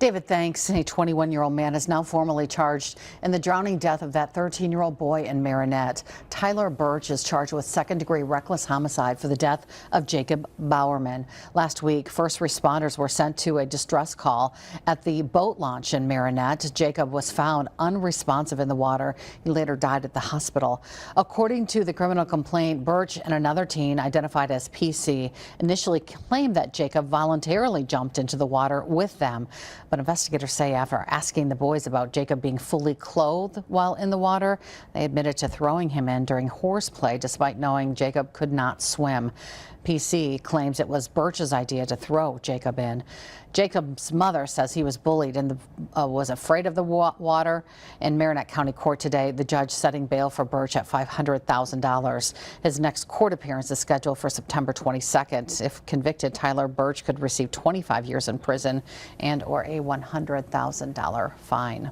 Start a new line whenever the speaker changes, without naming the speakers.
David, thanks. A 21-year-old man is now formally charged in the drowning death of that 13-year-old boy in Marinette. Tyler Birch is charged with second-degree reckless homicide for the death of Jacob Bowerman. Last week, first responders were sent to a distress call at the boat launch in Marinette. Jacob was found unresponsive in the water. He later died at the hospital. According to the criminal complaint, Birch and another teen identified as PC initially claimed that Jacob voluntarily jumped into the water with them. But investigators say after asking the boys about Jacob being fully clothed while in the water, they admitted to throwing him in during horseplay despite knowing Jacob could not swim. PC claims it was Birch's idea to throw Jacob in. Jacob's mother says he was bullied and was afraid of the water. In Marinette County Court today, the judge setting bail for Birch at $500,000. His next court appearance is scheduled for September 22nd. If convicted, Tyler Birch could receive 25 years in prison and or a $100,000 fine.